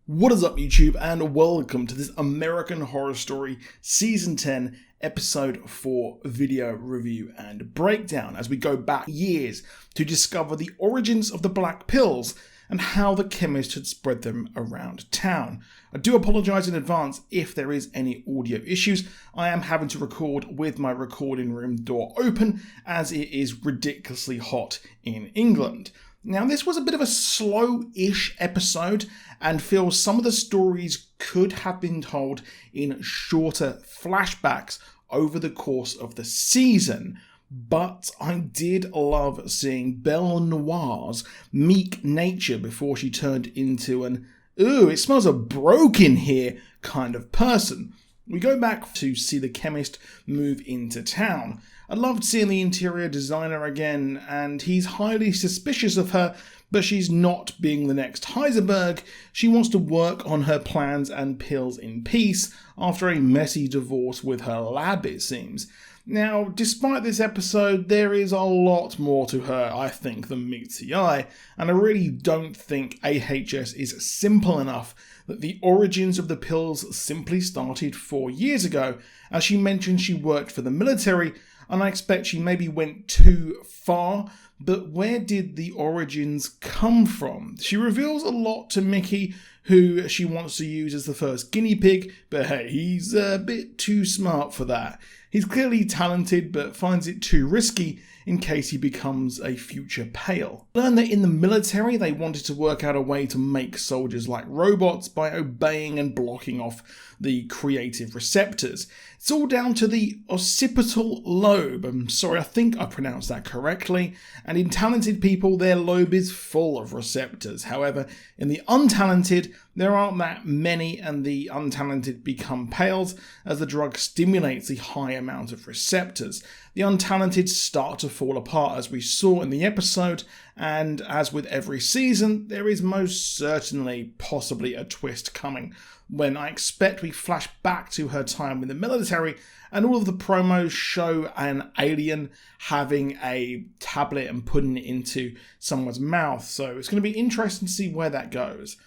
What is up, YouTube, and welcome to this American Horror Story Season 10, Episode 4 video review and breakdown as we go back years to discover the origins of the black pills and how the chemist had spread them around town. I do apologise in advance if there is any audio issues. I am having to record with my recording room door open as it is ridiculously hot in England. Now, this was a bit of a slow-ish episode and feels some of the stories could have been told in shorter flashbacks over the course of the season. But I did love seeing Belle Noir's meek nature before she turned into an, ooh, it smells of broken here kind of person. We go back to see the chemist move into town. I loved seeing the interior designer again, and he's highly suspicious of her, but she's not being the next Heisenberg. She wants to work on her plans and pills in peace after a messy divorce with her lab, it seems. Now, despite this episode, there is a lot more to her, I think, than meets the eye, and I really don't think AHS is simple enough that the origins of the pills simply started 4 years ago. As she mentioned, she worked for the military, and I expect she maybe went too far, but where did the origins come from? She reveals a lot to Mickey, who she wants to use as the first guinea pig, but hey, he's a bit too smart for that. He's clearly talented, but finds it too risky in case he becomes a future Pale. Learn that in the military they wanted to work out a way to make soldiers like robots by obeying and blocking off the creative receptors. It's all down to the occipital lobe. I'm sorry, I think I pronounced that correctly. And in talented people, their lobe is full of receptors. However, in the untalented, there aren't that many, and the untalented become Pales as the drug stimulates the high amount of receptors. The untalented start to fall apart, as we saw in the episode, and as with every season, there is most certainly possibly a twist coming, when I expect we flash back to her time in the military, and all of the promos show an alien having a tablet and putting it into someone's mouth, so it's going to be interesting to see where that goes.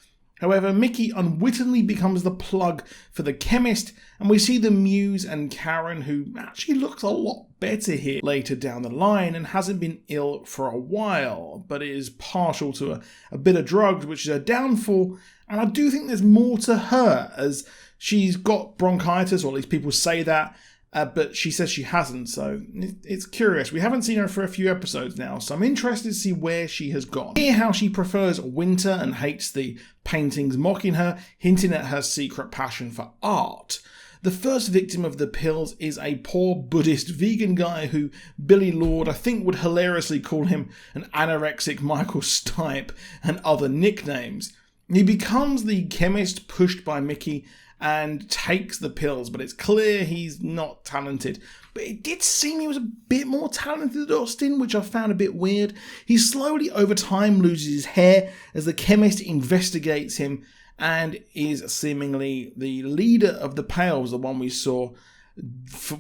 However, Mickey unwittingly becomes the plug for the chemist, and we see the Muse and Karen, who actually looks a lot better here later down the line and hasn't been ill for a while, but is partial to a bit of drugs, which is her downfall. And I do think there's more to her, as she's got bronchitis, or at least people say that, but she says she hasn't, so it's curious. We haven't seen her for a few episodes now, so I'm interested to see where she has gone. Hear how she prefers winter and hates the paintings mocking her, hinting at her secret passion for art. The first victim of the pills is a poor Buddhist vegan guy who Billy Lord, I think, would hilariously call him an anorexic Michael Stipe and other nicknames. He becomes the chemist pushed by Mickey and takes the pills, but it's clear he's not talented. But it did seem he was a bit more talented than Austin, which I found a bit weird. He slowly over time loses his hair as the chemist investigates him and is seemingly the leader of the Pales, the one we saw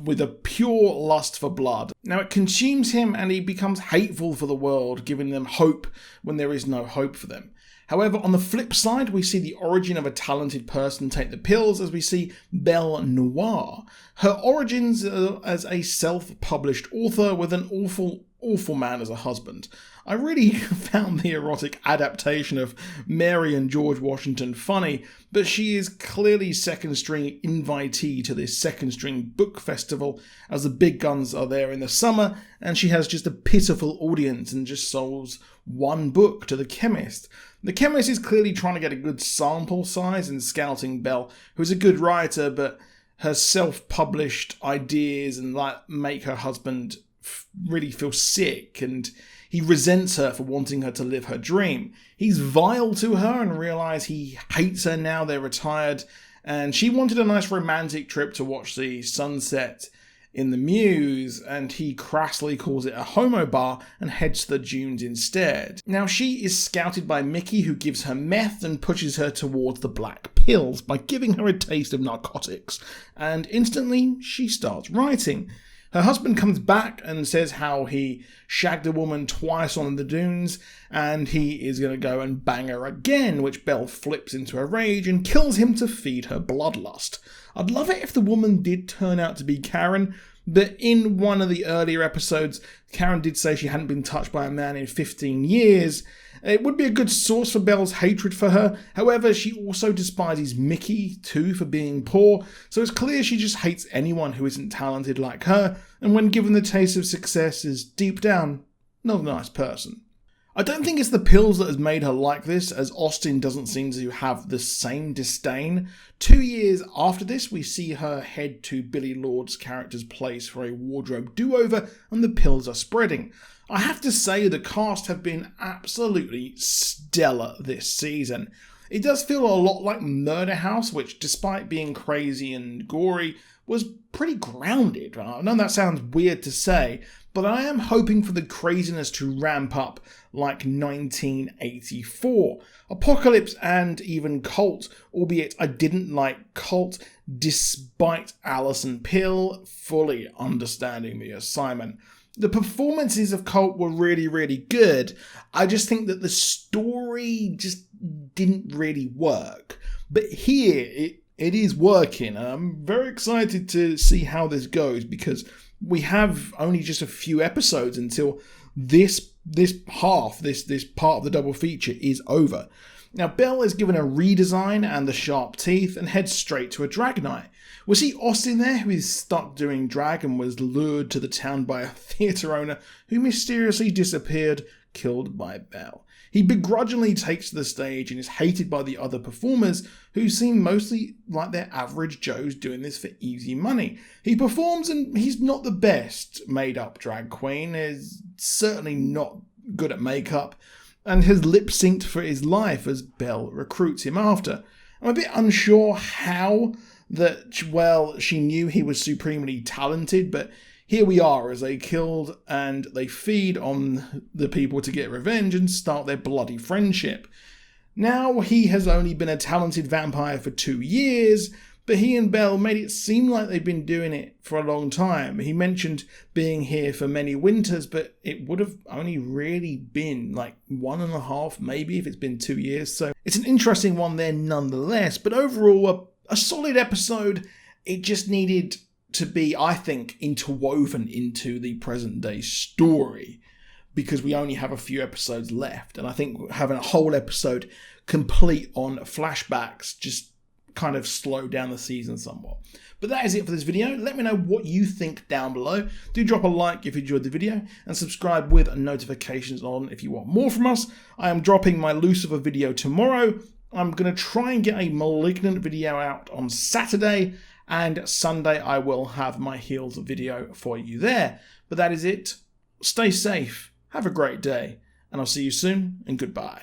with a pure lust for blood. Now it consumes him and he becomes hateful for the world, giving them hope when there is no hope for them. However, on the flip side, we see the origin of a talented person take the pills as we see Belle Noir. Her origins as a self-published author with an awful man as a husband. I really found the erotic adaptation of Mary and George Washington funny, but she is clearly second-string invitee to this second-string book festival, as the big guns are there in the summer, and she has just a pitiful audience and just sells one book to the chemist. The chemist is clearly trying to get a good sample size and scouting Belle, who's a good writer, but her self-published ideas and make her husband really feel sick, and he resents her for wanting her to live her dream. He's vile to her and realises he hates her now they're retired, and she wanted a nice romantic trip to watch the sunset in the Muse, and he crassly calls it a homo bar and heads to the dunes instead. Now she is scouted by Mickey, who gives her meth and pushes her towards the black pills by giving her a taste of narcotics, and instantly she starts writing. Her husband comes back and says how he shagged a woman twice on the dunes and he is going to go and bang her again, which Belle flips into a rage and kills him to feed her bloodlust. I'd love it if the woman did turn out to be Karen, but in one of the earlier episodes, Karen did say she hadn't been touched by a man in 15 years. It would be a good source for Belle's hatred for her. However, she also despises Mickey too for being poor, so it's clear she just hates anyone who isn't talented like her, and when given the taste of success is deep down not a nice person. I don't think it's the pills that has made her like this, as Austin doesn't seem to have the same disdain. 2 years after this, we see her head to Billy Lord's character's place for a wardrobe do-over, and the pills are spreading. I have to say the cast have been absolutely stellar this season. It does feel a lot like Murder House, which despite being crazy and gory, was pretty grounded. I know that sounds weird to say, but I am hoping for the craziness to ramp up like 1984. Apocalypse and even Cult, albeit I didn't like Cult despite Alison Pill fully understanding the assignment. The performances of Cult were really, really good. I just think that the story just didn't really work. But here, it is working, and I'm very excited to see how this goes, because we have only just a few episodes until this part of the double feature is over. Now, Belle is given a redesign and the sharp teeth and heads straight to a drag night. We see Austin there, who is stuck doing drag and was lured to the town by a theatre owner who mysteriously disappeared, killed by Belle. He begrudgingly takes to the stage and is hated by the other performers, who seem mostly like they're average Joes doing this for easy money. He performs and he's not the best made-up drag queen, is certainly not good at makeup, and has lip-synced for his life as Belle recruits him after. I'm a bit unsure how that, well, she knew he was supremely talented, but here we are as they killed and they feed on the people to get revenge and start their bloody friendship. Now he has only been a talented vampire for 2 years, but he and Belle made it seem like they've been doing it for a long time. He mentioned being here for many winters, but it would have only really been like 1.5, maybe, if it's been 2 years. So it's an interesting one there nonetheless, but overall a solid episode. It just needed to be, I think, interwoven into the present day story, because we only have a few episodes left, and I think having a whole episode complete on flashbacks just kind of slowed down the season somewhat. But that is it for this video. Let me know what you think down below. Do drop a like if you enjoyed the video, and subscribe with notifications on if you want more from us. I am dropping my Lucifer video tomorrow. I'm going to try and get a Malignant video out on Saturday, and Sunday I will have my Heels video for you there. But that is it. Stay safe, have a great day, and I'll see you soon, and goodbye.